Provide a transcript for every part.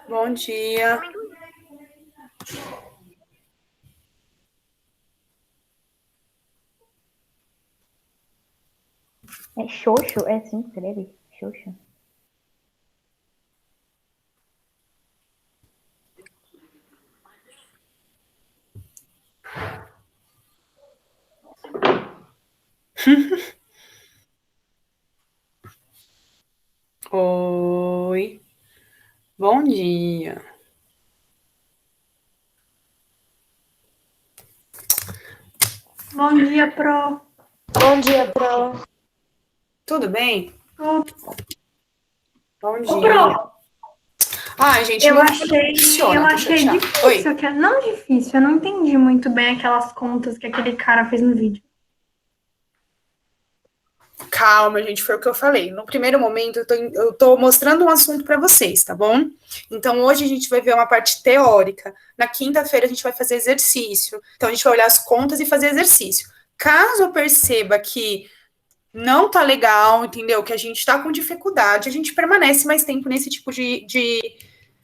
Bom dia. É Xoxo? É assim que escreve? Xoxo. Oi. Bom dia. Bom dia, Pro. Bom dia, Pro. Tudo bem? Ô, Bom Pro, dia. Ai, gente, eu meu vídeo não achei, eu funciona, tô achei chateada. Oi. difícil, não difícil, eu não entendi muito bem aquelas contas que aquele cara fez no vídeo. Calma, gente, foi o que eu falei. No primeiro momento, eu tô mostrando um assunto para vocês, tá bom? Então, hoje a gente vai ver uma parte teórica. Na quinta-feira, a gente vai fazer exercício. Então, a gente vai olhar as contas e fazer exercício. Caso eu perceba que não tá legal, entendeu? Que a gente tá com dificuldade, a gente permanece mais tempo nesse tipo de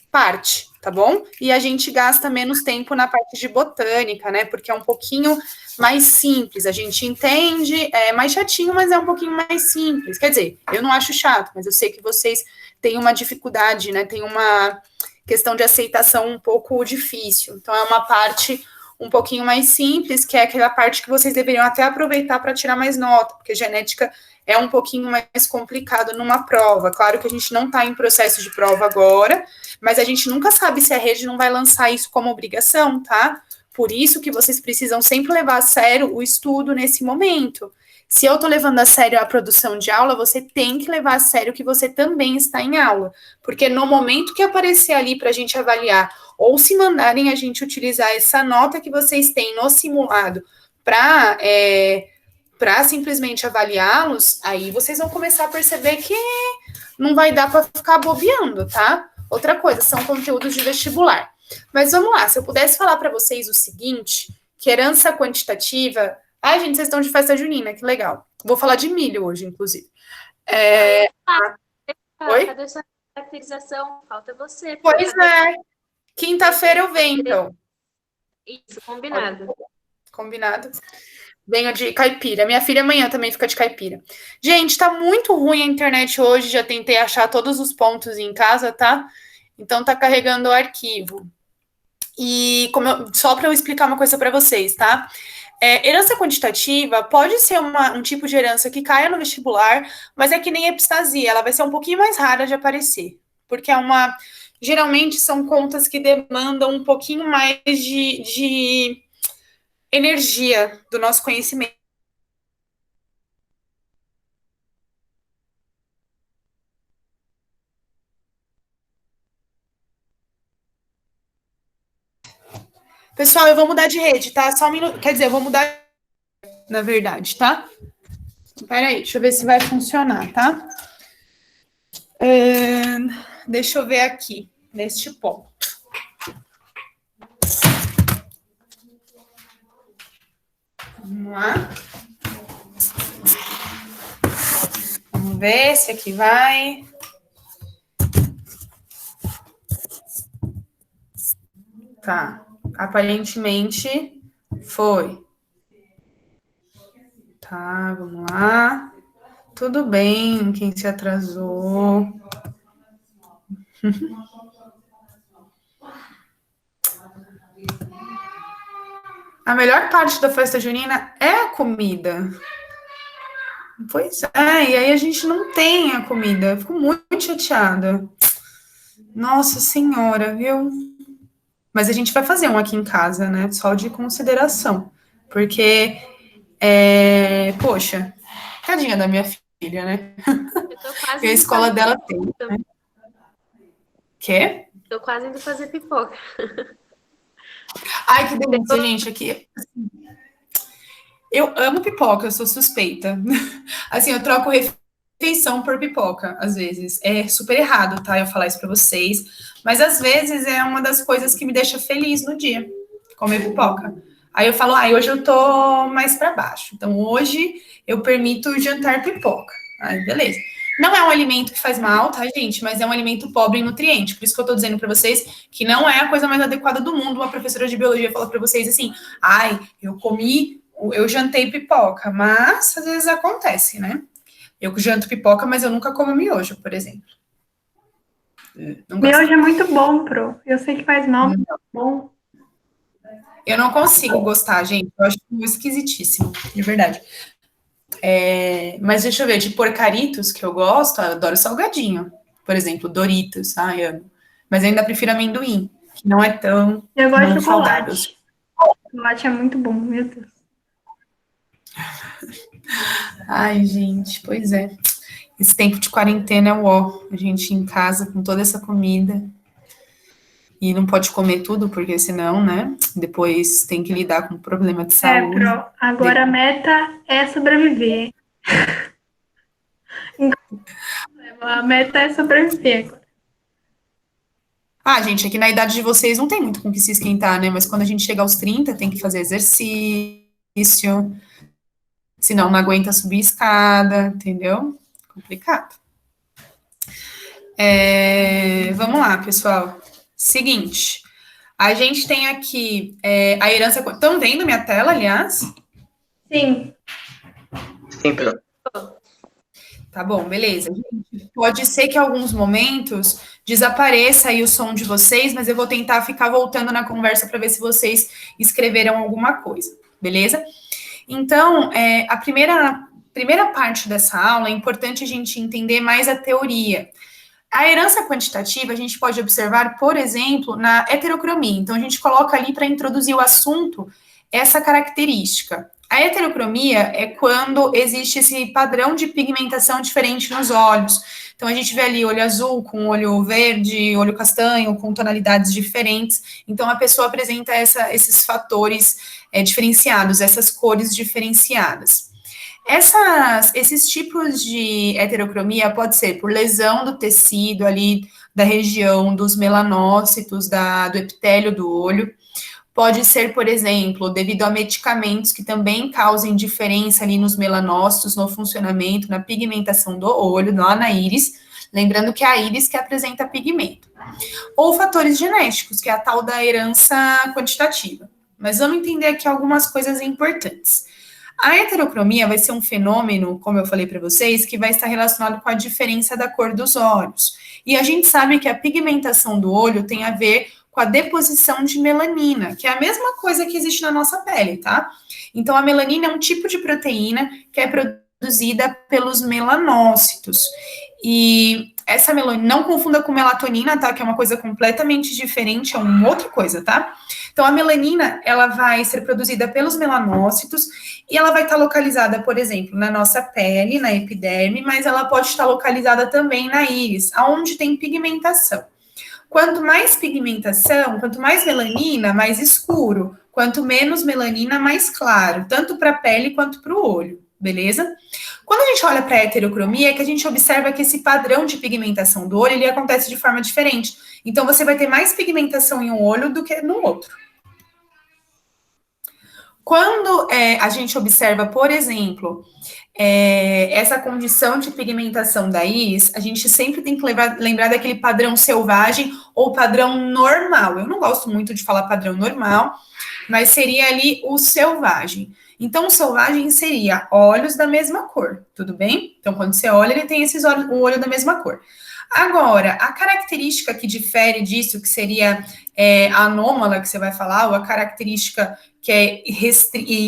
parte, tá bom? E a gente gasta menos tempo na parte de botânica, né? Porque é um pouquinho mais simples. A gente entende, é mais chatinho, mas é um pouquinho mais simples. Quer dizer, eu não acho chato, mas eu sei que vocês têm uma dificuldade, né? Tem uma questão de aceitação um pouco difícil. Então, é uma parte um pouquinho mais simples, que é aquela parte que vocês deveriam até aproveitar para tirar mais nota, porque genética é um pouquinho mais complicado numa prova. Claro que a gente não está em processo de prova agora, mas a gente nunca sabe se a rede não vai lançar isso como obrigação, tá? Por isso que vocês precisam sempre levar a sério o estudo nesse momento. Se eu estou levando a sério a produção de aula, você tem que levar a sério que você também está em aula. Porque no momento que aparecer ali para a gente avaliar, ou se mandarem a gente utilizar essa nota que vocês têm no simulado para simplesmente avaliá-los, aí vocês vão começar a perceber que não vai dar para ficar bobeando, tá? Outra coisa, são conteúdos de vestibular. Mas vamos lá, se eu pudesse falar para vocês o seguinte, que herança quantitativa... Ai, gente, vocês estão de festa junina, que legal. Vou falar de milho hoje, inclusive. Oi? Cadê sua caracterização? Falta você. Pois é. Quinta-feira eu venho, então. Isso, combinado. Combinado. Venho de caipira. Minha filha amanhã também fica de caipira. Gente, tá muito ruim a internet hoje. Já tentei achar todos os pontos em casa, tá? Então tá carregando o arquivo. E só para eu explicar uma coisa para vocês, tá? Herança quantitativa pode ser um tipo de herança que caia no vestibular, mas é que nem epistasia, ela vai ser um pouquinho mais rara de aparecer, porque geralmente são contas que demandam um pouquinho mais de energia do nosso conhecimento. Pessoal, eu vou mudar de rede, tá? Só um minuto. Quer dizer, eu vou mudar, na verdade, tá? Peraí, deixa eu ver se vai funcionar, tá? Deixa eu ver aqui, neste ponto. Vamos lá. Vamos ver se aqui vai. Tá. Aparentemente foi. Tá, vamos lá. Tudo bem, quem se atrasou. A melhor parte da festa junina é a comida. Pois é, e aí a gente não tem a comida. Eu fico muito chateada. Nossa Senhora, viu? Mas a gente vai fazer um aqui em casa, né? Só de consideração. Porque, poxa, tadinha da minha filha, né? Eu tô E quase a indo escola fazer dela tem. pipoca. Quê? Tô quase indo fazer pipoca. Ai, que delícia, gente. Aqui. Eu amo pipoca, eu sou suspeita. Assim, eu troco refeição por pipoca, às vezes. É super errado, tá? Eu falar isso pra vocês. Mas às vezes é uma das coisas que me deixa feliz no dia, comer pipoca. Aí eu falo, hoje eu tô mais pra baixo. Então hoje eu permito jantar pipoca. Aí, beleza. Não é um alimento que faz mal, tá, gente? Mas é um alimento pobre em nutriente. Por isso que eu tô dizendo para vocês que não é a coisa mais adequada do mundo uma professora de biologia falar para vocês assim, ai, eu jantei pipoca, mas às vezes acontece, né? Eu janto pipoca, mas eu nunca como miojo, por exemplo. Não gosto. Miojo é muito bom, pro. Eu sei que faz mal, mas é bom. Eu não consigo gostar, gente. Eu acho esquisitíssimo, de verdade. Mas deixa eu ver, de porcaritos que eu gosto, eu adoro salgadinho. Por exemplo, Doritos, amo. Mas eu ainda prefiro amendoim, que não é tão Eu gosto não de saudável. chocolate. Chocolate é muito bom, meu Deus. Ai, gente, pois é. Esse tempo de quarentena é o ó. A gente em casa com toda essa comida. E não pode comer tudo, porque senão, né? Depois tem que lidar com problema de saúde. Pro. Agora a meta é sobreviver. A meta é sobreviver agora. Gente, aqui na idade de vocês não tem muito com que se esquentar, né? Mas quando a gente chega aos 30, tem que fazer exercício, senão não aguenta subir escada, entendeu? Complicado. Vamos lá, pessoal. Seguinte, a gente tem aqui a herança... Estão vendo minha tela, aliás? Sim. Sim, Pro. Tá bom, beleza. Gente, pode ser que em alguns momentos desapareça aí o som de vocês, mas eu vou tentar ficar voltando na conversa para ver se vocês escreveram alguma coisa, beleza? Então, a primeira parte dessa aula é importante a gente entender mais a teoria. A herança quantitativa a gente pode observar, por exemplo, na heterocromia. Então, a gente coloca ali para introduzir o assunto essa característica. A heterocromia é quando existe esse padrão de pigmentação diferente nos olhos. Então, a gente vê ali olho azul com olho verde, olho castanho, com tonalidades diferentes. Então, a pessoa apresenta esses fatores diferenciados, essas cores diferenciadas. Esses tipos de heterocromia pode ser por lesão do tecido ali, da região dos melanócitos, do epitélio do olho. Pode ser, por exemplo, devido a medicamentos que também causem diferença ali nos melanócitos, no funcionamento, na pigmentação do olho, lá na íris. Lembrando que é a íris que apresenta pigmento. Ou fatores genéticos, que é a tal da herança quantitativa. Mas vamos entender aqui algumas coisas importantes. A heterocromia vai ser um fenômeno, como eu falei para vocês, que vai estar relacionado com a diferença da cor dos olhos. E a gente sabe que a pigmentação do olho tem a ver com a deposição de melanina, que é a mesma coisa que existe na nossa pele, tá? Então, a melanina é um tipo de proteína que é produzida pelos melanócitos. E essa melanina, não confunda com melatonina, tá? Que é uma coisa completamente diferente, é uma outra coisa, tá? Então, a melanina, ela vai ser produzida pelos melanócitos e ela vai estar localizada, por exemplo, na nossa pele, na epiderme, mas ela pode estar localizada também na íris, aonde tem pigmentação. Quanto mais pigmentação, quanto mais melanina, mais escuro. Quanto menos melanina, mais claro, tanto para a pele quanto para o olho, beleza? Quando a gente olha para a heterocromia, é que a gente observa que esse padrão de pigmentação do olho, ele acontece de forma diferente. Então, você vai ter mais pigmentação em um olho do que no outro. Quando a gente observa, por exemplo, essa condição de pigmentação da íris, a gente sempre tem que lembrar daquele padrão selvagem ou padrão normal. Eu não gosto muito de falar padrão normal, mas seria ali o selvagem. Então, o selvagem seria olhos da mesma cor, tudo bem? Então, quando você olha, ele tem o olho da mesma cor. Agora, a característica que difere disso, que seria a anômala que você vai falar, ou a característica que é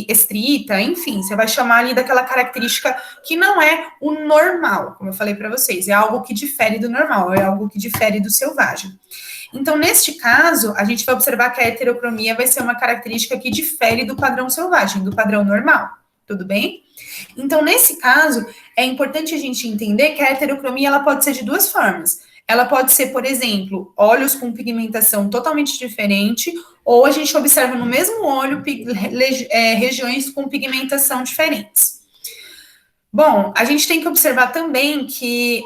restrita, enfim, você vai chamar ali daquela característica que não é o normal, como eu falei para vocês, é algo que difere do normal, é algo que difere do selvagem. Então, neste caso, a gente vai observar que a heterocromia vai ser uma característica que difere do padrão selvagem, do padrão normal, tudo bem? Então, nesse caso, é importante a gente entender que a heterocromia ela pode ser de duas formas. Ela pode ser, por exemplo, olhos com pigmentação totalmente diferente, ou a gente observa no mesmo olho regiões com pigmentação diferentes. Bom, a gente tem que observar também que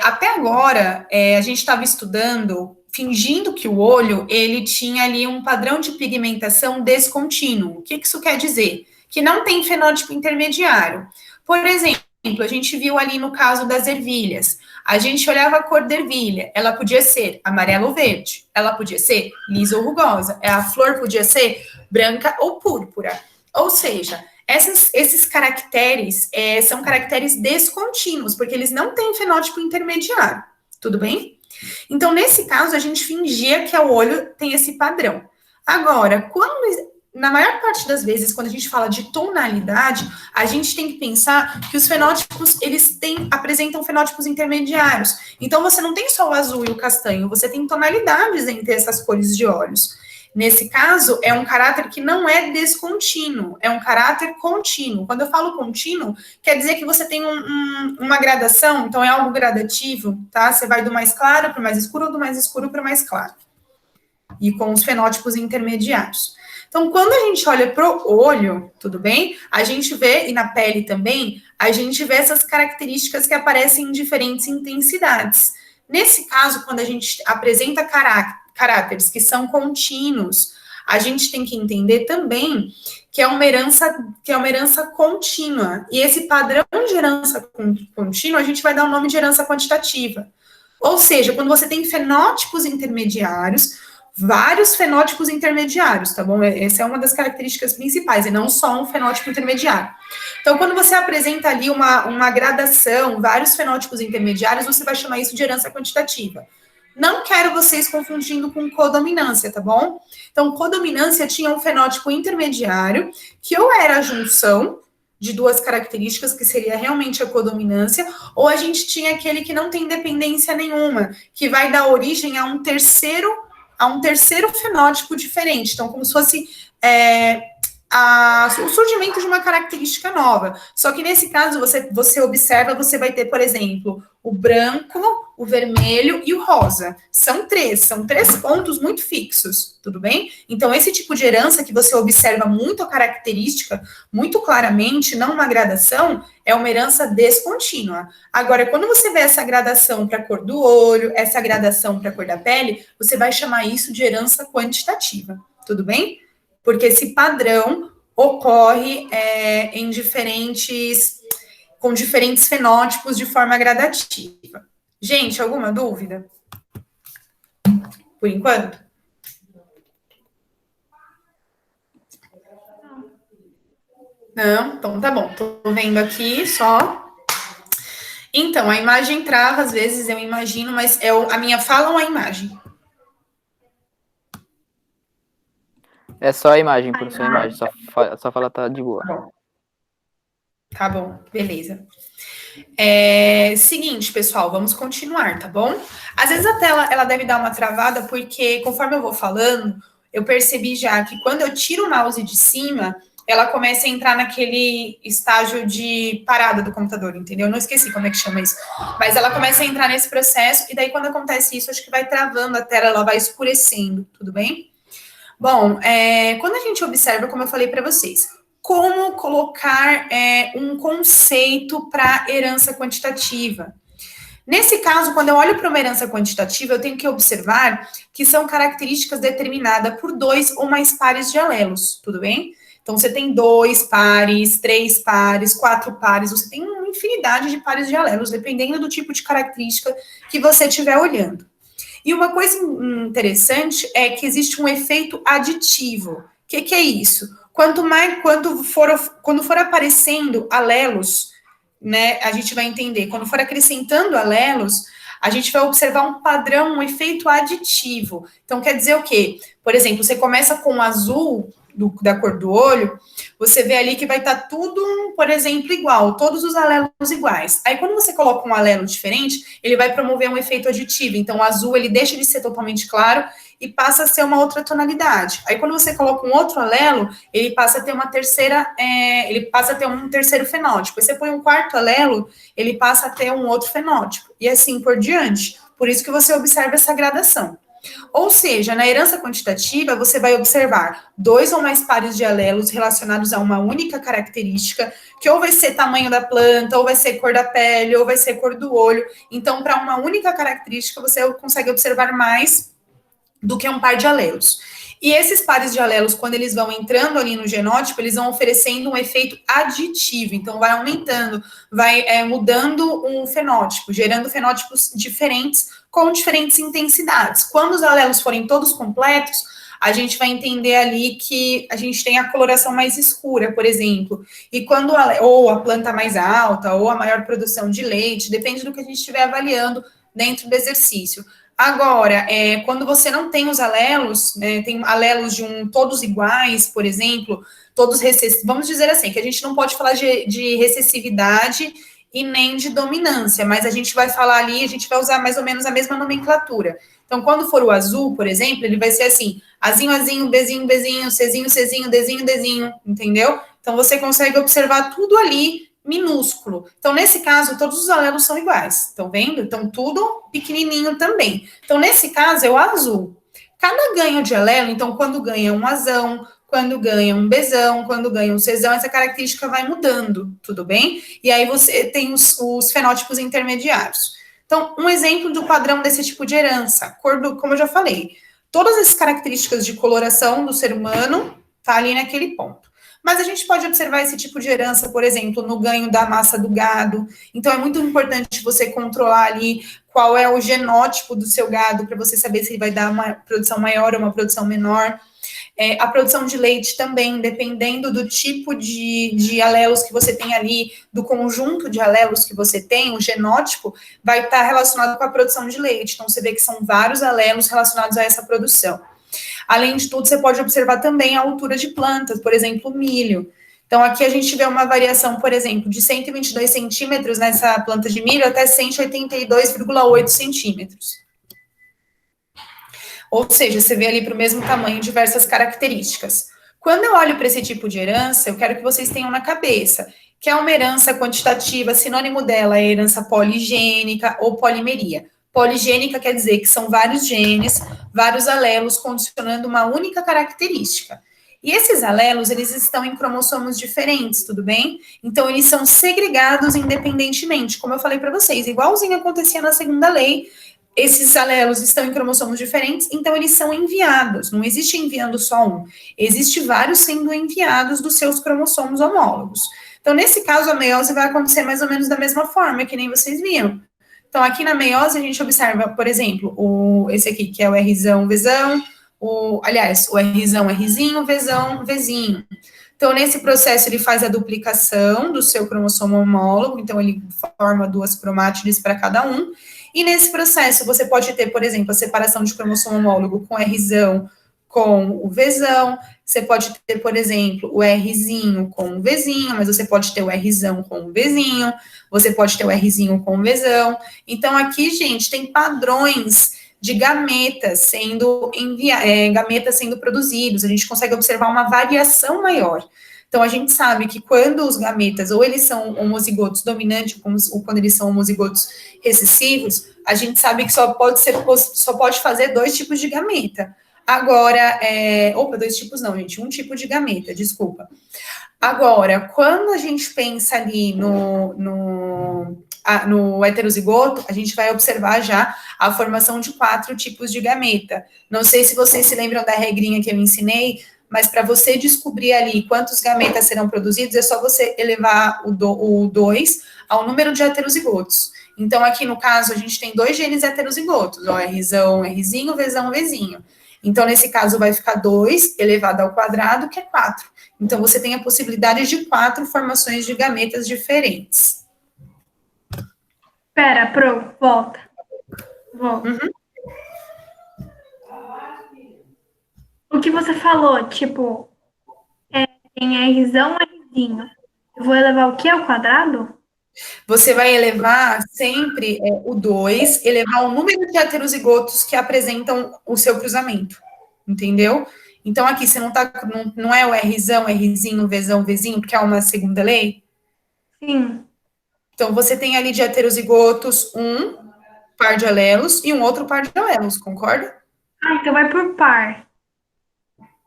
até agora a gente estava estudando, fingindo que o olho ele tinha ali um padrão de pigmentação descontínuo. O que isso quer dizer? Que não tem fenótipo intermediário. Por exemplo, a gente viu ali no caso das ervilhas. A gente olhava a cor da ervilha, ela podia ser amarela ou verde, ela podia ser lisa ou rugosa, a flor podia ser branca ou púrpura. Ou seja, esses caracteres são caracteres descontínuos, porque eles não têm fenótipo intermediário, tudo bem? Então, nesse caso, a gente fingia que o olho tem esse padrão. Agora, na maior parte das vezes, quando a gente fala de tonalidade, a gente tem que pensar que os fenótipos, apresentam fenótipos intermediários. Então, você não tem só o azul e o castanho, você tem tonalidades entre essas cores de olhos. Nesse caso, é um caráter que não é descontínuo, é um caráter contínuo. Quando eu falo contínuo, quer dizer que você tem uma gradação, então é algo gradativo, tá? Você vai do mais claro para o mais escuro ou do mais escuro para o mais claro. E com os fenótipos intermediários. Então, quando a gente olha para o olho, tudo bem? A gente vê, e na pele também, a gente vê essas características que aparecem em diferentes intensidades. Nesse caso, quando a gente apresenta caráteres que são contínuos, a gente tem que entender também que é uma herança contínua. E esse padrão de herança contínua, a gente vai dar o nome de herança quantitativa. Ou seja, quando você tem fenótipos intermediários, vários fenótipos intermediários, tá bom? Essa é uma das características principais, e não só um fenótipo intermediário. Então, quando você apresenta ali uma gradação, vários fenótipos intermediários, você vai chamar isso de herança quantitativa. Não quero vocês confundindo com codominância, tá bom? Então, codominância tinha um fenótipo intermediário, que ou era a junção de duas características, que seria realmente a codominância, ou a gente tinha aquele que não tem dependência nenhuma, que vai dar origem a um terceiro fenótipo diferente. Então, como se fosse o surgimento de uma característica nova. Só que nesse caso, você observa, você vai ter, por exemplo, o branco, o vermelho e o rosa. São três pontos muito fixos, tudo bem? Então, esse tipo de herança que você observa muito a característica, muito claramente, não uma gradação, é uma herança descontínua. Agora, quando você vê essa gradação para a cor do olho, essa gradação para a cor da pele, você vai chamar isso de herança quantitativa, tudo bem? Porque esse padrão ocorre com diferentes fenótipos de forma gradativa. Gente, alguma dúvida? Por enquanto? Não? Então tá bom. Tô vendo aqui só. Então, a imagem trava, às vezes eu imagino, mas a minha fala ou a imagem? É só a imagem, professor, a imagem. Só fala tá de boa. Tá bom, beleza. Seguinte, pessoal, vamos continuar, tá bom? Às vezes a tela, ela deve dar uma travada, porque conforme eu vou falando, eu percebi já que quando eu tiro o mouse de cima, ela começa a entrar naquele estágio de parada do computador, entendeu? Eu não esqueci como é que chama isso. Mas ela começa a entrar nesse processo, e daí quando acontece isso, acho que vai travando a tela, ela vai escurecendo, tudo bem? Bom, quando a gente observa, como eu falei para vocês, como colocar um conceito para herança quantitativa. Nesse caso, quando eu olho para uma herança quantitativa, eu tenho que observar que são características determinadas por 2 ou mais pares de alelos, tudo bem? Então, você tem 2 pares, 3 pares, 4 pares, você tem uma infinidade de pares de alelos, dependendo do tipo de característica que você estiver olhando. E uma coisa interessante é que existe um efeito aditivo. O que é isso? Quando for aparecendo alelos, né, a gente vai entender, quando for acrescentando alelos, a gente vai observar um padrão, um efeito aditivo. Então, quer dizer o quê? Por exemplo, você começa com o azul da cor do olho, você vê ali que vai estar tudo, por exemplo, igual, todos os alelos iguais. Aí, quando você coloca um alelo diferente, ele vai promover um efeito aditivo. Então, o azul, ele deixa de ser totalmente claro e passa a ser uma outra tonalidade. Aí, quando você coloca um outro alelo, ele passa a ter um terceiro fenótipo. Aí, você põe um quarto alelo, ele passa a ter um outro fenótipo. E assim por diante. Por isso que você observa essa gradação. Ou seja, na herança quantitativa, você vai observar 2 ou mais pares de alelos relacionados a uma única característica, que ou vai ser tamanho da planta, ou vai ser cor da pele, ou vai ser cor do olho. Então, para uma única característica, você consegue observar mais do que um par de alelos. E esses pares de alelos, quando eles vão entrando ali no genótipo, eles vão oferecendo um efeito aditivo. Então, vai aumentando, vai mudando um fenótipo, gerando fenótipos diferentes com diferentes intensidades. Quando os alelos forem todos completos, a gente vai entender ali que a gente tem a coloração mais escura, por exemplo. E quando ou a planta mais alta, ou a maior produção de leite, depende do que a gente estiver avaliando dentro do exercício. Agora, quando você não tem os alelos, né, tem alelos todos iguais, por exemplo, todos recessivos, vamos dizer assim, que a gente não pode falar de recessividade e nem de dominância, mas a gente vai falar ali, a gente vai usar mais ou menos a mesma nomenclatura. Então, quando for o azul, por exemplo, ele vai ser assim, Azinho, Azinho, Bzinho, Bzinho, Czinho, Czinho, Dzinho, Dzinho, entendeu? Então, você consegue observar tudo ali minúsculo. Então, nesse caso, todos os alelos são iguais. Estão vendo? Então, tudo pequenininho também. Então, nesse caso, é o azul. Cada ganho de alelo, então, quando ganha um azão, quando ganha um Bzão, quando ganha um Czão, essa característica vai mudando, tudo bem? E aí você tem os fenótipos intermediários. Então, um exemplo do padrão desse tipo de herança, como eu já falei, todas as características de coloração do ser humano tá ali naquele ponto. Mas a gente pode observar esse tipo de herança, por exemplo, no ganho da massa do gado. Então, é muito importante você controlar ali qual é o genótipo do seu gado, para você saber se ele vai dar uma produção maior ou uma produção menor. A produção de leite também, dependendo do tipo de alelos que você tem ali, do conjunto de alelos que você tem, o genótipo vai estar relacionado com a produção de leite. Então, você vê que são vários alelos relacionados a essa produção. Além de tudo, você pode observar também a altura de plantas, por exemplo, o milho. Então, aqui a gente vê uma variação, por exemplo, de 122 centímetros nessa planta de milho até 182,8 centímetros. Ou seja, você vê ali para o mesmo tamanho diversas características. Quando eu olho para esse tipo de herança, eu quero que vocês tenham na cabeça que é uma herança quantitativa, sinônimo dela é herança poligênica ou polimeria. Poligênica quer dizer que são vários genes, vários alelos condicionando uma única característica. E esses alelos, eles estão em cromossomos diferentes, tudo bem? Então, eles são segregados independentemente, como eu falei para vocês, igualzinho acontecia na segunda lei, esses alelos estão em cromossomos diferentes, então eles são enviados, não existe enviando só um, existe vários sendo enviados dos seus cromossomos homólogos. Então, nesse caso, a meiose vai acontecer mais ou menos da mesma forma, que nem vocês viram. Então, aqui na meiose, a gente observa, por exemplo, esse aqui, que é o Rzão, Vzão, o Rzão, Rzinho, Vzão, Vzinho. Então, nesse processo, ele faz a duplicação do seu cromossomo homólogo, então ele forma 2 cromátides para cada um, e nesse processo, você pode ter, por exemplo, a separação de cromossomo homólogo com Rzão, com o Vzão, você pode ter, por exemplo, o Rzinho com o Vzinho, mas você pode ter o Rzão com o Vzinho, você pode ter o Rzinho com o Vzão. Então, aqui, gente, tem padrões de gametas sendo produzidos, a gente consegue observar uma variação maior. Então, a gente sabe que quando os gametas, ou eles são homozigotos dominantes, ou quando eles são homozigotos recessivos, a gente sabe que só pode fazer 2 tipos de gameta. Agora, 2 tipos não, gente, 1 tipo de gameta, desculpa. Agora, quando a gente pensa ali no heterozigoto, a gente vai observar já a formação de 4 tipos de gameta. Não sei se vocês se lembram da regrinha que eu ensinei, mas para você descobrir ali quantos gametas serão produzidos, é só você elevar o 2 ao número de heterozigotos. Então, aqui no caso, a gente tem 2 genes heterozigotos, ó, Rzão, Rzinho, Vzão, Vzinho. Então, nesse caso, vai ficar 2 elevado ao quadrado, que é 4. Então, você tem a possibilidade de 4 formações de gametas diferentes. Pera, volta. Uhum. O que você falou, tipo, tem Rzão, Rzinho. Eu vou elevar o que ao quadrado? Você vai elevar sempre o 2, elevar o número de heterozigotos que apresentam o seu cruzamento, entendeu? Então, aqui, você não é o Rzão, Rzinho, Vzão, Vzinho, porque é uma segunda lei? Sim. Então, você tem ali de heterozigotos um par de alelos e um outro par de alelos, concorda? Então vai por par.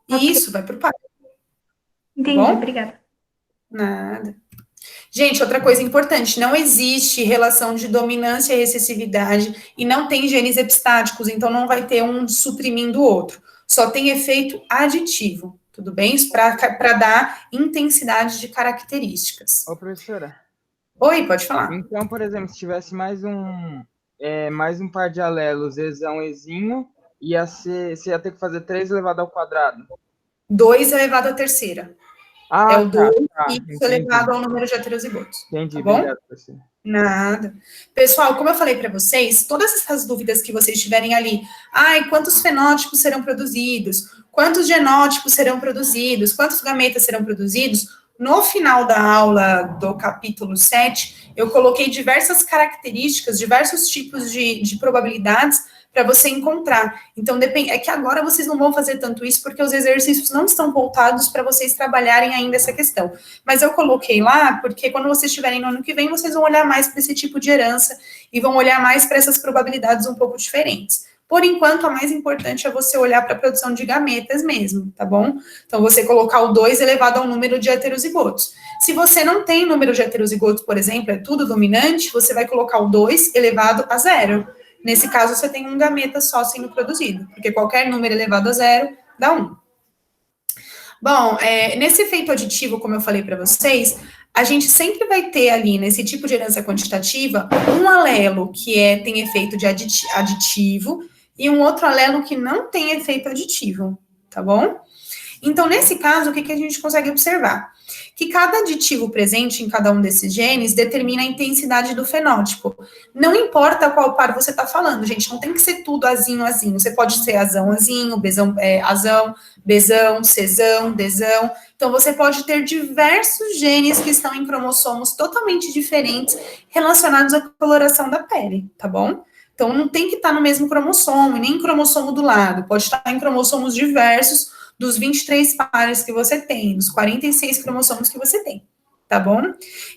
Isso, vai por par. Entendi, Bom? obrigada. Nada. Gente, outra coisa importante, não existe relação de dominância e recessividade e não tem genes epistáticos, então não vai ter um suprimindo o outro. só tem efeito aditivo, tudo bem? Para dar intensidade de características. Ô, professora. Oi, pode falar. Então, por exemplo, se tivesse mais um par de alelos, Ezão, Ezinho, você ia ter que fazer 3 elevado ao quadrado. 2 elevado à terceira. Ah, é o 2 entendi. elevado ao número de heterozigotos. Entendi, tá bom? obrigado, professor. Nada. Pessoal, como eu falei para vocês, todas essas dúvidas que vocês tiverem ali, quantos fenótipos serão produzidos, quantos genótipos serão produzidos, quantos gametas serão produzidos, no final da aula do capítulo 7, eu coloquei diversas características, diversos tipos de probabilidades para você encontrar. Então, é que agora vocês não vão fazer tanto isso, porque os exercícios não estão voltados para vocês trabalharem ainda essa questão. Mas eu coloquei lá, porque quando vocês estiverem no ano que vem, vocês vão olhar mais para esse tipo de herança, e vão olhar mais para essas probabilidades um pouco diferentes. Por enquanto, a mais importante é você olhar para a produção de gametas mesmo, tá bom? Então, você colocar o 2 elevado ao número de heterozigotos. Se você não tem número de heterozigotos, por exemplo, é tudo dominante, você vai colocar o 2 elevado a 0. Nesse caso, você tem um gameta só sendo produzido, porque qualquer número elevado a 0 dá 1. Bom, nesse efeito aditivo, como eu falei para vocês, a gente sempre vai ter ali, nesse tipo de herança quantitativa, um alelo que tem efeito de aditivo e um outro alelo que não tem efeito aditivo, tá bom? Então, nesse caso, o que a gente consegue observar? Que cada aditivo presente em cada um desses genes determina a intensidade do fenótipo. Não importa qual par você está falando, gente, não tem que ser tudo azinho, azinho. Você pode ser azão, azinho, bezão, azão, bezão, cezão, dezão. Então, você pode ter diversos genes que estão em cromossomos totalmente diferentes relacionados à coloração da pele, tá bom? Então, não tem que estar no mesmo cromossomo, nem em cromossomo do lado. Pode estar em cromossomos diversos, dos 23 pares que você tem, dos 46 cromossomos que você tem, tá bom?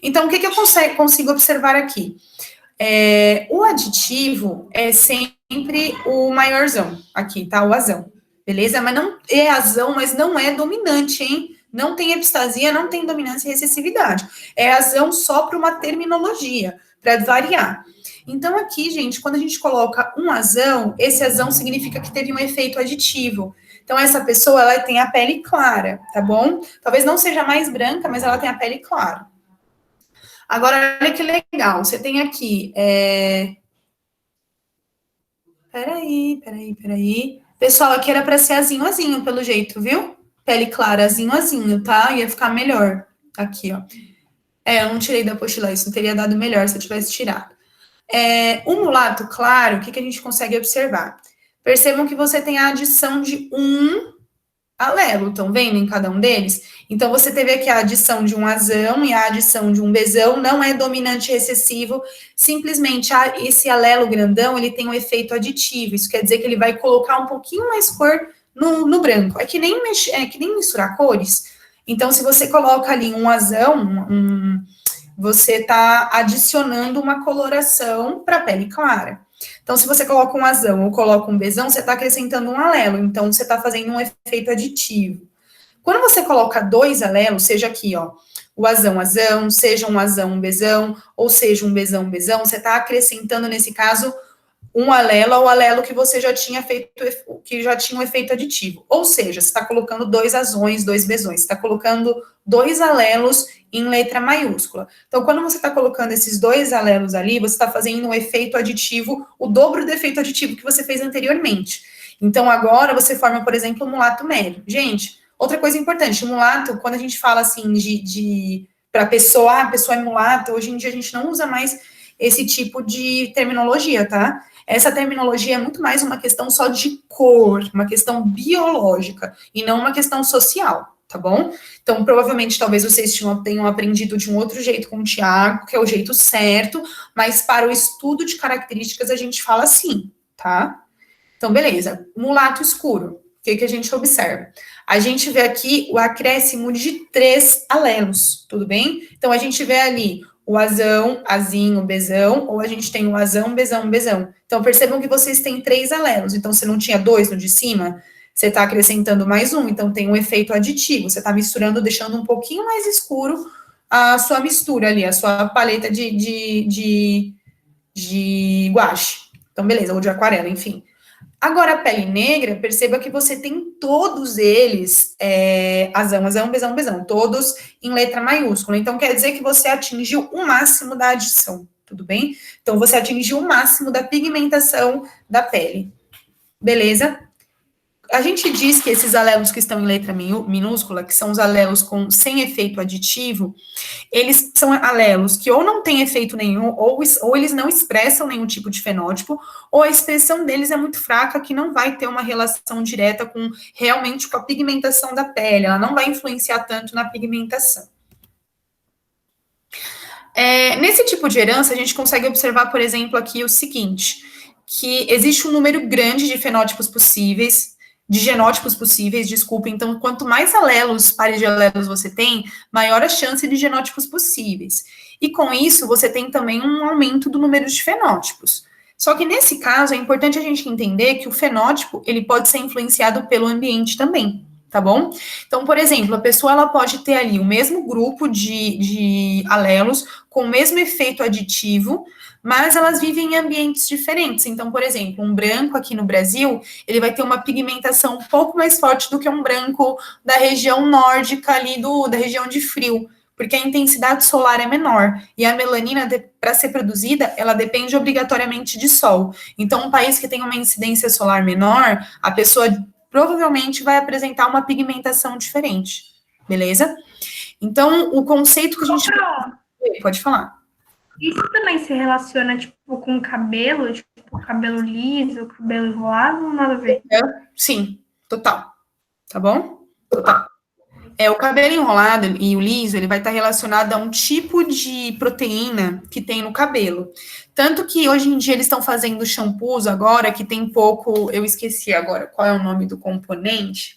Então, o que eu consigo observar aqui? O aditivo é sempre o maiorzão, aqui, tá? O azão, beleza? Mas não é azão, mas não é dominante, hein? Não tem epistasia, não tem dominância e recessividade. É azão só para uma terminologia, para variar. Então, aqui, gente, quando a gente coloca um azão, esse azão significa que teve um efeito aditivo. Então, essa pessoa, ela tem a pele clara, tá bom? Talvez não seja mais branca, mas ela tem a pele clara. Agora, olha que legal. Você tem aqui... Peraí. Pessoal, aqui era para ser azinho, pelo jeito, viu? Pele clara, azinho, tá? Ia ficar melhor. Aqui, ó. Eu não tirei da apostila, isso não teria dado melhor se eu tivesse tirado. O mulato claro, o que a gente consegue observar? Percebam que você tem a adição de um alelo, estão vendo em cada um deles? Então, você teve aqui a adição de um azão e a adição de um bezão, não é dominante recessivo, simplesmente esse alelo grandão, ele tem um efeito aditivo, isso quer dizer que ele vai colocar um pouquinho mais cor no branco, é que nem misturar cores. Então, se você coloca ali um azão, você está adicionando uma coloração para a pele clara. Então, se você coloca um azão ou coloca um bezão, você está acrescentando um alelo. Então, você está fazendo um efeito aditivo. Quando você coloca 2 alelos, seja aqui, ó, o azão, seja um azão, um bezão, ou seja um bezão, você está acrescentando, nesse caso, um alelo ao alelo que você já tinha feito, que já tinha um efeito aditivo. Ou seja, você está colocando 2 azões, 2 bezões. Você está colocando 2 alelos em letra maiúscula. Então, quando você está colocando esses 2 alelos ali, você está fazendo um efeito aditivo, o dobro do efeito aditivo que você fez anteriormente. Então, agora você forma, por exemplo, o mulato médio. Gente, outra coisa importante, o mulato, quando a gente fala assim para a pessoa é mulata, hoje em dia a gente não usa mais esse tipo de terminologia, tá? Essa terminologia é muito mais uma questão só de cor, uma questão biológica, e não uma questão social, tá bom? Então, provavelmente, talvez vocês tenham aprendido de um outro jeito com o Tiago, que é o jeito certo, mas para o estudo de características a gente fala assim, tá? Então, beleza. Mulato escuro, o que a gente observa? A gente vê aqui o acréscimo de 3 alelos, tudo bem? Então, a gente vê ali o azão, azinho, bezão, ou a gente tem o azão, bezão. Então, percebam que vocês têm 3 alelos. Então, você não tinha 2 no de cima, você está acrescentando mais um, então tem um efeito aditivo. Você está misturando, deixando um pouquinho mais escuro a sua mistura ali, a sua paleta de guache. Então, beleza, ou de aquarela, enfim. Agora, a pele negra, perceba que você tem todos eles, azão, azão, besão, besão, todos em letra maiúscula. Então, quer dizer que você atingiu o máximo da adição, tudo bem? Então, você atingiu o máximo da pigmentação da pele. Beleza? A gente diz que esses alelos que estão em letra minúscula, que são os alelos sem efeito aditivo, eles são alelos que ou não têm efeito nenhum, ou eles não expressam nenhum tipo de fenótipo, ou a expressão deles é muito fraca, que não vai ter uma relação direta realmente com a pigmentação da pele, ela não vai influenciar tanto na pigmentação. Nesse tipo de herança, a gente consegue observar, por exemplo, aqui o seguinte, que existe um número grande de fenótipos possíveis, de genótipos possíveis, desculpa, então, quanto mais alelos, pares de alelos você tem, maior a chance de genótipos possíveis. E com isso, você tem também um aumento do número de fenótipos. Só que nesse caso, é importante a gente entender que o fenótipo, ele pode ser influenciado pelo ambiente também, tá bom? Então, por exemplo, a pessoa, ela pode ter ali o mesmo grupo de alelos, com o mesmo efeito aditivo, mas elas vivem em ambientes diferentes. Então, por exemplo, um branco aqui no Brasil, ele vai ter uma pigmentação um pouco mais forte do que um branco da região nórdica ali, da região de frio, porque a intensidade solar é menor, e a melanina, para ser produzida, ela depende obrigatoriamente de sol. Então, um país que tem uma incidência solar menor, a pessoa provavelmente vai apresentar uma pigmentação diferente, beleza? Então, o conceito que a gente... Pode falar. Isso também se relaciona, tipo, com cabelo, tipo, cabelo liso, cabelo enrolado, ou nada a ver? Sim, total. Tá bom? Total. O cabelo enrolado e o liso, ele vai estar relacionado a um tipo de proteína que tem no cabelo. Tanto que hoje em dia eles estão fazendo shampoos agora, que tem pouco, eu esqueci agora qual é o nome do componente.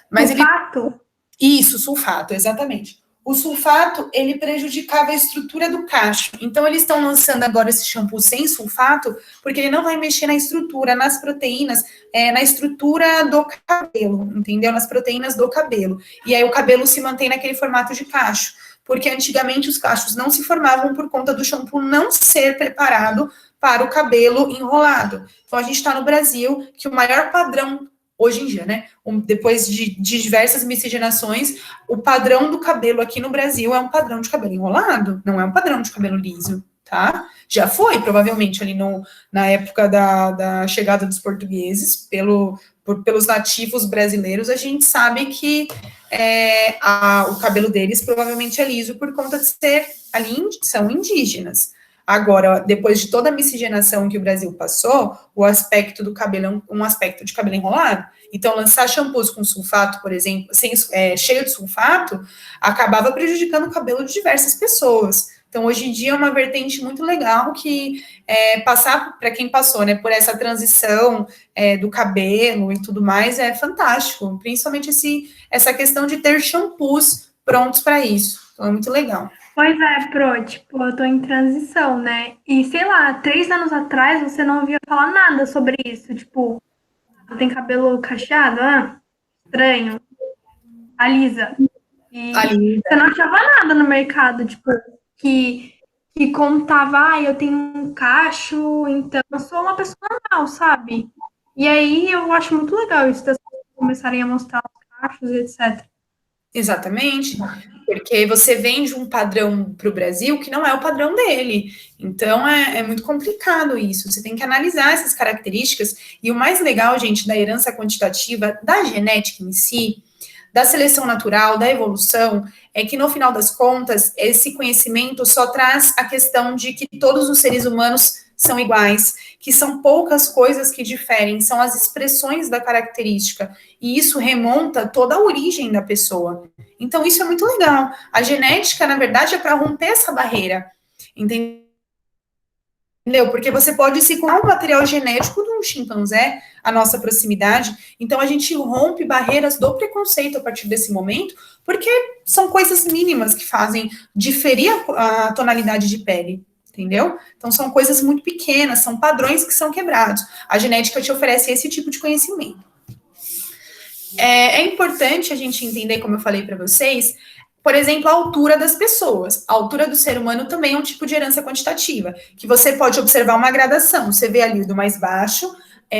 Mas sulfato? Isso, sulfato, exatamente. O sulfato, ele prejudicava a estrutura do cacho. Então, eles estão lançando agora esse shampoo sem sulfato, porque ele não vai mexer na estrutura, nas proteínas, na estrutura do cabelo, entendeu? Nas proteínas do cabelo. E aí, o cabelo se mantém naquele formato de cacho. Porque antigamente os cachos não se formavam por conta do shampoo não ser preparado para o cabelo enrolado. Então, a gente está no Brasil, que o maior padrão hoje em dia, né, depois de diversas miscigenações, o padrão do cabelo aqui no Brasil é um padrão de cabelo enrolado, não é um padrão de cabelo liso, tá? Já foi, provavelmente, ali na época da chegada dos portugueses, pelos nativos brasileiros, a gente sabe que o cabelo deles provavelmente é liso por conta de ser, ali, são indígenas. Agora, depois de toda a miscigenação que o Brasil passou, o aspecto do cabelo é um aspecto de cabelo enrolado. Então, lançar shampoos com sulfato, por exemplo, cheio de sulfato, acabava prejudicando o cabelo de diversas pessoas. Então, hoje em dia, é uma vertente muito legal que passar, para quem passou, né, por essa transição do cabelo e tudo mais, é fantástico. Principalmente essa questão de ter shampoos prontos para isso. Então, é muito legal. Pois é, Pro, tipo, eu tô em transição, né? E, sei lá, 3 anos atrás você não ouvia falar nada sobre isso. Tipo, tem cabelo cacheado, estranho. Alisa. E você não achava nada no mercado, tipo, que contava, eu tenho um cacho, então eu sou uma pessoa normal, sabe? E aí eu acho muito legal isso, das pessoas começarem a mostrar os cachos e etc. Exatamente, porque você vende um padrão para o Brasil que não é o padrão dele. Então, é muito complicado isso. Você tem que analisar essas características. E o mais legal, gente, da herança quantitativa, da genética em si, da seleção natural, da evolução, é que, no final das contas, esse conhecimento só traz a questão de que todos os seres humanos são iguais, que são poucas coisas que diferem, são as expressões da característica, e isso remonta toda a origem da pessoa. Então, isso é muito legal. A genética, na verdade, é para romper essa barreira, entendeu? Porque você pode se com o material genético de um chimpanzé, a nossa proximidade, então a gente rompe barreiras do preconceito a partir desse momento, porque são coisas mínimas que fazem diferir a tonalidade de pele. Entendeu? Então, são coisas muito pequenas, são padrões que são quebrados. A genética te oferece esse tipo de conhecimento. É importante a gente entender, como eu falei para vocês, por exemplo, a altura das pessoas. A altura do ser humano também é um tipo de herança quantitativa, que você pode observar uma gradação. Você vê ali do mais baixo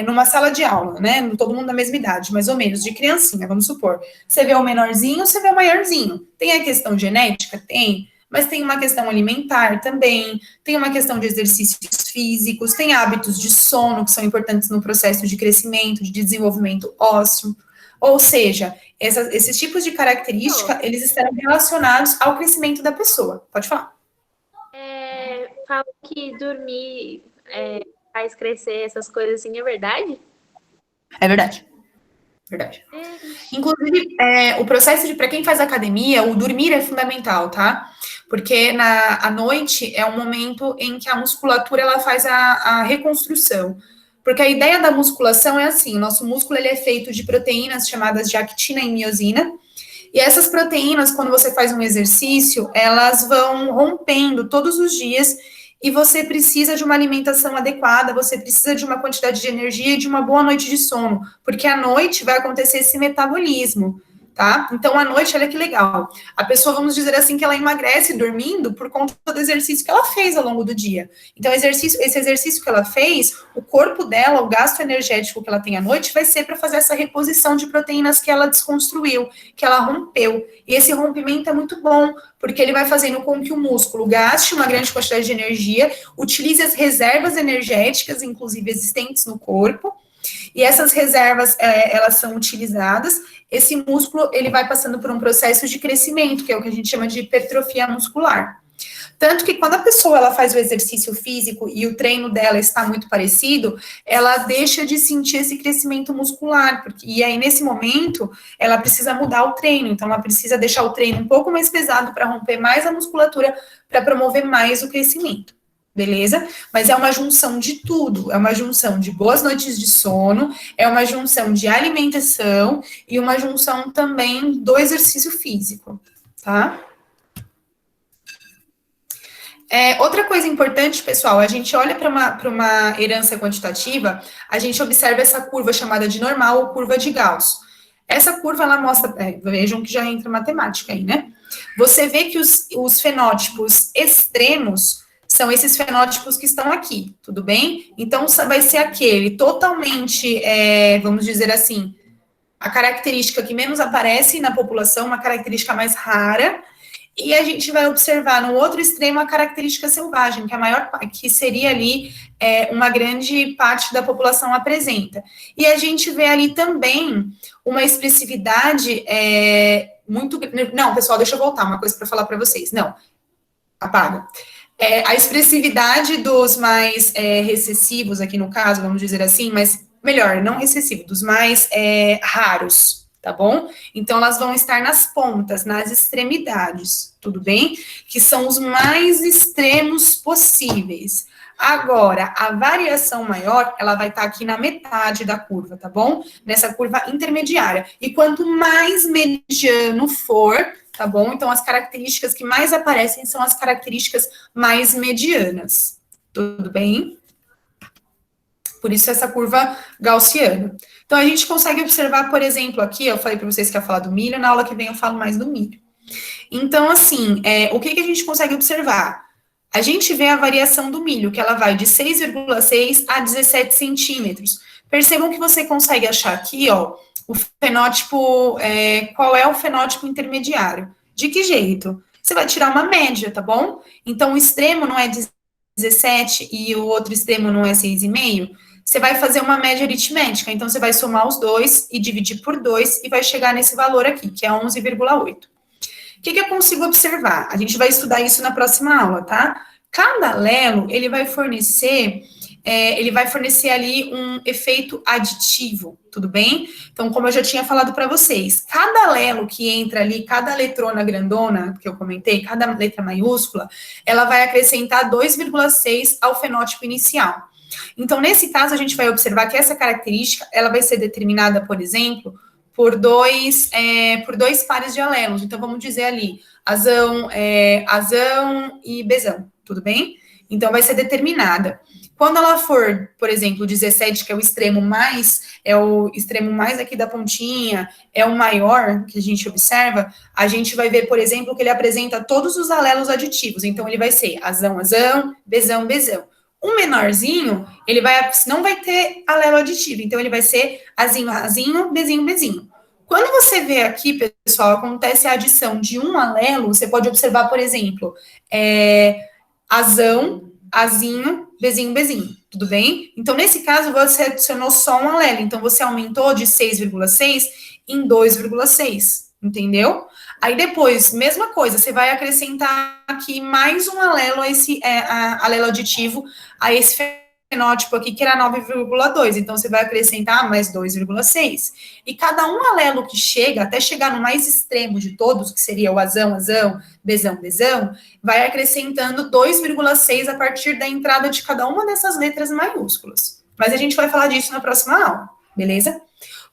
numa sala de aula, né? Todo mundo da mesma idade, mais ou menos, de criancinha, vamos supor. Você vê o menorzinho, você vê o maiorzinho. Tem a questão genética? Tem. Mas tem uma questão alimentar também, tem uma questão de exercícios físicos, tem hábitos de sono que são importantes no processo de crescimento, de desenvolvimento ósseo. Ou seja, esses tipos de característica, eles estarão relacionados ao crescimento da pessoa. Pode falar. Fala que dormir faz crescer essas coisas assim, é verdade? É verdade. Verdade. Inclusive, o processo para quem faz academia, o dormir é fundamental, tá? Porque à noite é um momento em que a musculatura ela faz a reconstrução. Porque a ideia da musculação é assim, o nosso músculo ele é feito de proteínas chamadas de actina e miosina, e essas proteínas, quando você faz um exercício, elas vão rompendo todos os dias, e você precisa de uma alimentação adequada, você precisa de uma quantidade de energia e de uma boa noite de sono, porque à noite vai acontecer esse metabolismo, tá? Então, à noite, olha que legal. A pessoa, vamos dizer assim, que ela emagrece dormindo por conta do exercício que ela fez ao longo do dia. Então, esse exercício que ela fez, o corpo dela, o gasto energético que ela tem à noite, vai ser para fazer essa reposição de proteínas que ela desconstruiu, que ela rompeu. E esse rompimento é muito bom, porque ele vai fazendo com que o músculo gaste uma grande quantidade de energia, utilize as reservas energéticas, inclusive existentes no corpo, e essas reservas, elas são utilizadas, esse músculo, ele vai passando por um processo de crescimento, que é o que a gente chama de hipertrofia muscular. Tanto que quando a pessoa ela faz o exercício físico e o treino dela está muito parecido, ela deixa de sentir esse crescimento muscular, e aí nesse momento, ela precisa mudar o treino, então ela precisa deixar o treino um pouco mais pesado para romper mais a musculatura, para promover mais o crescimento. Beleza? Mas é uma junção de tudo, é uma junção de boas noites de sono, é uma junção de alimentação e uma junção também do exercício físico, tá? Outra coisa importante, pessoal, a gente olha para uma herança quantitativa, a gente observa essa curva chamada de normal ou curva de Gauss. Essa curva, ela mostra, vejam que já entra matemática aí, né? Você vê que os fenótipos extremos são esses fenótipos que estão aqui, tudo bem? Então, vai ser aquele totalmente, vamos dizer assim, a característica que menos aparece na população, uma característica mais rara, e a gente vai observar no outro extremo a característica selvagem, que a maior que seria ali uma grande parte da população apresenta. E a gente vê ali também uma expressividade muito... Não, pessoal, deixa eu voltar, uma coisa para falar para vocês. Não, apaga. A expressividade dos mais recessivos, aqui no caso, vamos dizer assim, mas melhor, não recessivo, dos mais raros, tá bom? Então, elas vão estar nas pontas, nas extremidades, tudo bem? Que são os mais extremos possíveis. Agora, a variação maior, ela vai estar aqui na metade da curva, tá bom? Nessa curva intermediária. E quanto mais mediano for, tá bom? Então, as características que mais aparecem são as características mais medianas. Tudo bem? Por isso, essa curva gaussiana. Então, a gente consegue observar, por exemplo, aqui, eu falei para vocês que ia falar do milho, na aula que vem eu falo mais do milho. Então, assim, o que a gente consegue observar? A gente vê a variação do milho, que ela vai de 6,6 a 17 centímetros. Percebam que você consegue achar aqui, ó, o fenótipo, qual é o fenótipo intermediário. De que jeito? Você vai tirar uma média, tá bom? Então, o extremo não é 17 e o outro extremo não é 6,5. Você vai fazer uma média aritmética. Então, você vai somar os dois e dividir por 2 e vai chegar nesse valor aqui, que é 11,8. O que eu consigo observar? A gente vai estudar isso na próxima aula, tá? Cada alelo, ele vai fornecer ali um efeito aditivo, tudo bem? Então, como eu já tinha falado para vocês, cada alelo que entra ali, cada letrona grandona, que eu comentei, cada letra maiúscula, ela vai acrescentar 2,6 ao fenótipo inicial. Então, nesse caso, a gente vai observar que essa característica, ela vai ser determinada, por exemplo, por dois pares de alelos. Então, vamos dizer ali, azão e bezão, tudo bem? Então, vai ser determinada. Quando ela for, por exemplo, 17, que é o extremo mais aqui da pontinha, é o maior que a gente observa, a gente vai ver, por exemplo, que ele apresenta todos os alelos aditivos. Então, ele vai ser azão, azão, bezão, bezão. O menorzinho, ele não vai ter alelo aditivo, então ele vai ser azinho, azinho, bezinho, bezinho. Quando você vê aqui, pessoal, acontece a adição de um alelo, você pode observar, por exemplo, azão, azinho, bezinho, bezinho, tudo bem? Então, nesse caso, você adicionou só um alelo, então você aumentou de 6,6 em 2,6, entendeu? Aí depois, mesma coisa, você vai acrescentar aqui mais um alelo a esse alelo aditivo a esse fenótipo aqui, que era 9,2. Então, você vai acrescentar mais 2,6. E cada um alelo que chega, até chegar no mais extremo de todos, que seria o azão, azão, bezão, bezão, vai acrescentando 2,6 a partir da entrada de cada uma dessas letras maiúsculas. Mas a gente vai falar disso na próxima aula, beleza?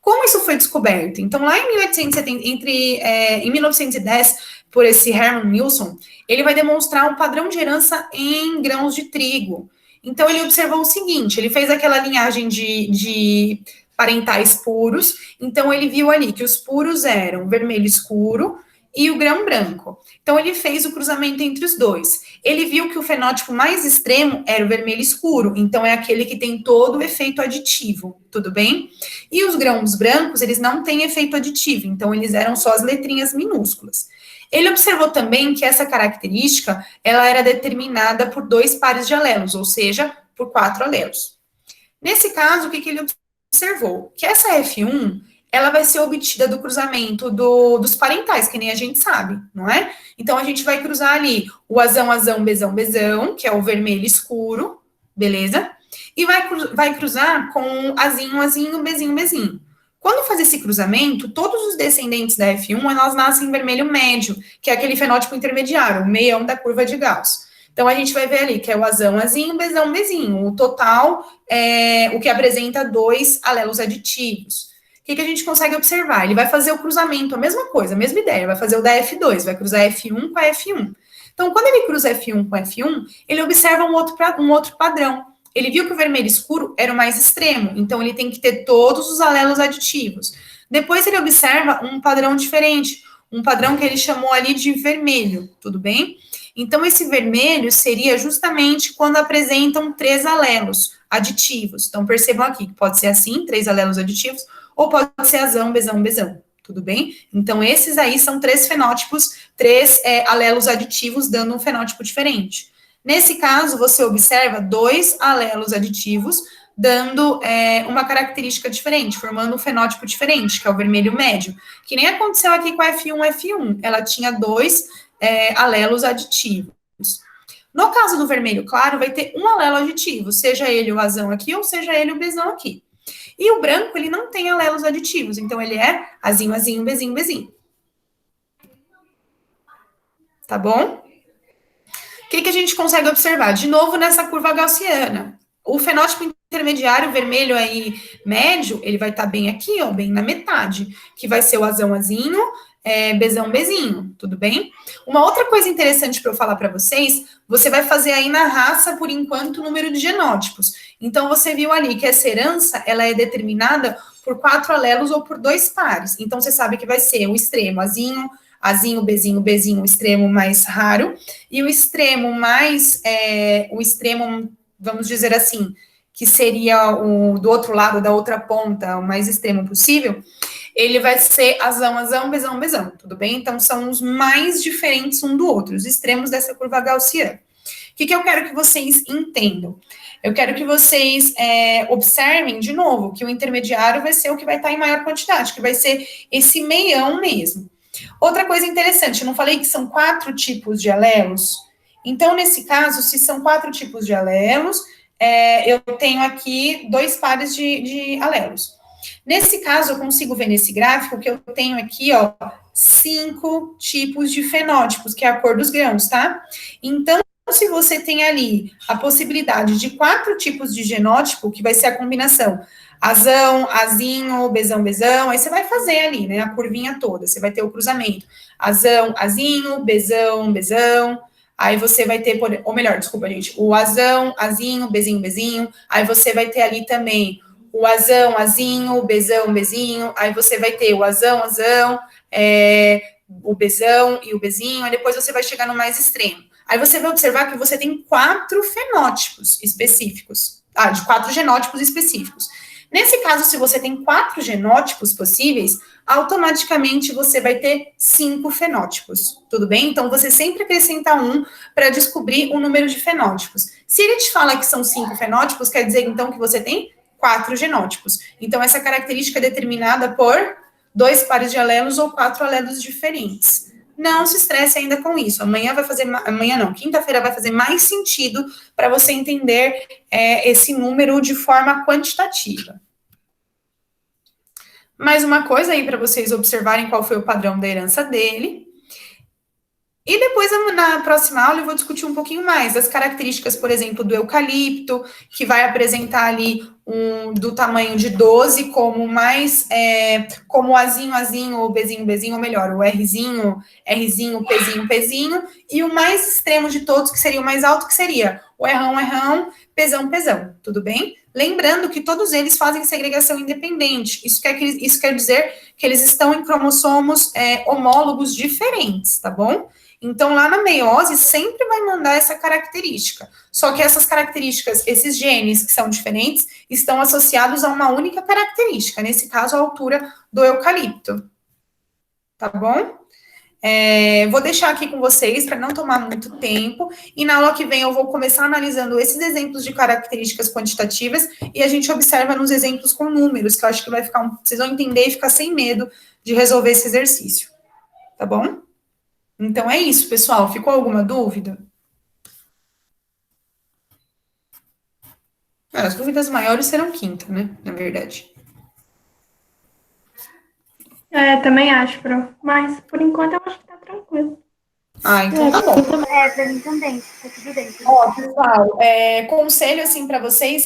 Como isso foi descoberto? Então, lá em 1870, em 1910, por esse Herman Wilson, ele vai demonstrar um padrão de herança em grãos de trigo. Então, ele observou o seguinte, ele fez aquela linhagem de parentais puros, então ele viu ali que os puros eram vermelho escuro e o grão branco. Então, ele fez o cruzamento entre os dois. Ele viu que o fenótipo mais extremo era o vermelho escuro, então é aquele que tem todo o efeito aditivo, tudo bem? E os grãos brancos, eles não têm efeito aditivo, então eles eram só as letrinhas minúsculas. Ele observou também que essa característica, ela era determinada por 2 pares de alelos, ou seja, por 4 alelos. Nesse caso, o que ele observou? Que essa F1, ela vai ser obtida do cruzamento dos parentais, que nem a gente sabe, não é? Então, a gente vai cruzar ali o azão, azão, bezão, bezão, que é o vermelho escuro, beleza? E vai cruzar com azinho, azinho, bezinho, bezinho. Quando faz esse cruzamento, todos os descendentes da F1, elas nascem em vermelho médio, que é aquele fenótipo intermediário, o meião da curva de Gauss. Então, a gente vai ver ali que é o azão, azinho, bezão, bezinho. O total é o que apresenta 2 alelos aditivos. O que a gente consegue observar? Ele vai fazer o cruzamento, a mesma coisa, a mesma ideia, vai fazer o da F2, vai cruzar F1 com a F1. Então, quando ele cruza F1 com F1, ele observa um outro padrão. Ele viu que o vermelho escuro era o mais extremo, então ele tem que ter todos os alelos aditivos. Depois ele observa um padrão diferente, um padrão que ele chamou ali de vermelho, tudo bem? Então, esse vermelho seria justamente quando apresentam 3 alelos aditivos. Então, percebam aqui que pode ser assim, 3 alelos aditivos, ou pode ser azão, bezão, bezão, tudo bem? Então, esses aí são 3 fenótipos, 3 alelos aditivos, dando um fenótipo diferente. Nesse caso, você observa 2 alelos aditivos, dando uma característica diferente, formando um fenótipo diferente, que é o vermelho médio, que nem aconteceu aqui com a F1, ela tinha 2 alelos aditivos. No caso do vermelho claro, vai ter um alelo aditivo, seja ele o azão aqui, ou seja ele o bezão aqui. E o branco, ele não tem alelos aditivos, então ele é azinho, azinho, bezinho, bezinho. Tá bom? O que a gente consegue observar? De novo, nessa curva gaussiana. O fenótipo intermediário, vermelho aí, médio, ele vai estar bem aqui, ó, bem na metade, que vai ser o azão, azinho, bezão, bezinho, tudo bem? Uma outra coisa interessante para eu falar para vocês, você vai fazer aí na raça, por enquanto, o número de genótipos. Então, você viu ali que essa herança, ela é determinada por 4 alelos ou por 2 pares. Então, você sabe que vai ser o extremo azinho, azinho, bezinho, bezinho, o extremo mais raro, e o extremo mais, vamos dizer assim, que seria o do outro lado, da outra ponta, o mais extremo possível, ele vai ser azão, azão, bezão, bezão, tudo bem? Então, são os mais diferentes um do outro, os extremos dessa curva gaussiana. O que eu quero que vocês entendam? Eu quero que vocês observem, de novo, que o intermediário vai ser o que vai estar em maior quantidade, que vai ser esse meião mesmo. Outra coisa interessante, eu não falei que são 4 tipos de alelos? Então, nesse caso, se são 4 tipos de alelos, eu tenho aqui 2 pares de alelos. Nesse caso, eu consigo ver nesse gráfico que eu tenho aqui, ó, 5 tipos de fenótipos, que é a cor dos grãos, tá? Então, se você tem ali a possibilidade de 4 tipos de genótipo, que vai ser a combinação azão, azinho, bezão, bezão, aí você vai fazer ali, né, a curvinha toda, você vai ter o cruzamento, azão, azinho, bezão, bezão, aí você vai ter, ou melhor, desculpa, gente, o azão, azinho, bezinho, bezinho, aí você vai ter ali também o azão, azinho, bezão, bezinho, aí você vai ter o azão, azão, o bezão e o bezinho, aí depois você vai chegar no mais extremo. Aí você vai observar que você tem 4 fenótipos específicos. De 4 genótipos específicos. Nesse caso, se você tem 4 genótipos possíveis, automaticamente você vai ter 5 fenótipos, tudo bem? Então, você sempre acrescenta um para descobrir o número de fenótipos. Se ele te fala que são 5 fenótipos, quer dizer, então, que você tem 4 genótipos. Então, essa característica é determinada por 2 pares de alelos ou 4 alelos diferentes. Não se estresse ainda com isso. Quinta-feira vai fazer mais sentido para você entender esse número de forma quantitativa. Mais uma coisa aí para vocês observarem qual foi o padrão da herança dele. E depois, na próxima aula, eu vou discutir um pouquinho mais das características, por exemplo, do eucalipto, que vai apresentar ali do tamanho de 12, como mais, como o Azinho, Azinho, ou Bzinho, Bzinho, ou melhor, o Rzinho, Rzinho, Pzinho, Pzinho, e o mais extremo de todos, que seria o mais alto, que seria o Rrão, Rrão, Pzão, Pzão, tudo bem? Lembrando que todos eles fazem segregação independente, isso quer dizer que eles estão em cromossomos homólogos diferentes, tá bom? Então, lá na meiose, sempre vai mandar essa característica. Só que essas características, esses genes que são diferentes, estão associados a uma única característica. Nesse caso, a altura do eucalipto. Tá bom? Vou deixar aqui com vocês para não tomar muito tempo. E na aula que vem eu vou começar analisando esses exemplos de características quantitativas e a gente observa nos exemplos com números, que eu acho que vai ficar vocês vão entender e ficar sem medo de resolver esse exercício. Tá bom? Então, é isso, pessoal. Ficou alguma dúvida? As dúvidas maiores serão quinta, né? Na verdade. Também acho, Pro. Mas, por enquanto, eu acho que tá tranquilo. Então tá bom. Pra mim também. Tá tudo bem. Ó, pessoal, conselho, assim, para vocês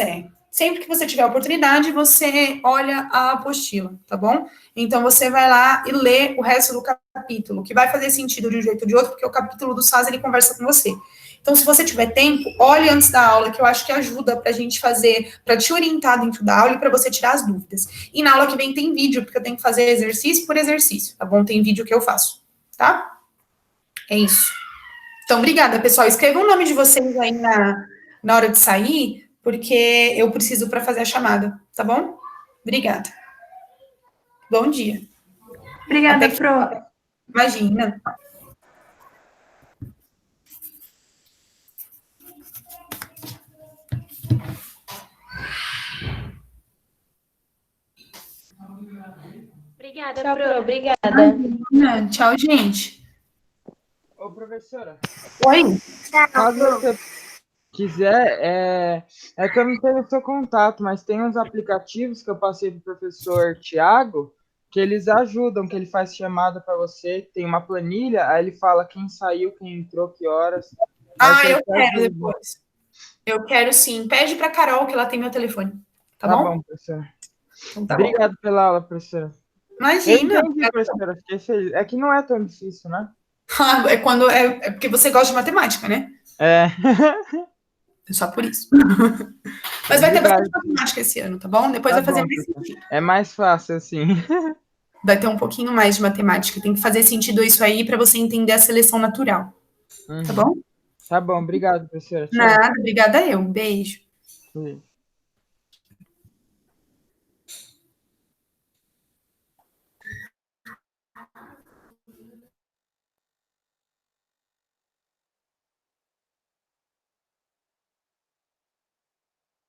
sempre que você tiver oportunidade, você olha a apostila, tá bom? Então, você vai lá e lê o resto do capítulo, que vai fazer sentido de um jeito ou de outro, porque o capítulo do SAS, ele conversa com você. Então, se você tiver tempo, olhe antes da aula, que eu acho que ajuda pra gente fazer, pra te orientar dentro da aula e pra você tirar as dúvidas. E na aula que vem tem vídeo, porque eu tenho que fazer exercício por exercício, tá bom? Tem vídeo que eu faço, tá? É isso. Então, obrigada, pessoal. Escreva o nome de vocês aí na hora de sair, porque eu preciso para fazer a chamada, tá bom? Obrigada. Bom dia. Obrigada, Pro. Imagina. Obrigada, Tchau, Pro. Pro. Obrigada. Tchau, gente. Ô, professora, Oi. caso você quiser, é que eu não tenho o seu contato, mas tem uns aplicativos que eu passei pro professor Tiago, que eles ajudam, que ele faz chamada para você, tem uma planilha, aí ele fala quem saiu, quem entrou, que horas. Eu quero depois. Eu quero sim. Pede pra Carol, que ela tem meu telefone. Tá bom? Tá bom, professora. Então, tá Obrigado pela aula, professora. bom. Imagina. Eu entendi, professora. Fiquei feliz. É que não é tão difícil, né? É porque você gosta de matemática, né? É. É só por isso. Mas vai ter bastante matemática esse ano, tá bom? Depois Tá vai fazer bom, mais professora. sentido. É mais fácil, assim. Vai ter um pouquinho mais de matemática. Tem que fazer sentido isso aí para você entender a seleção natural. Tá bom? Tá bom, obrigado, professora. Tchau. Nada, obrigada eu. Um beijo. Sim.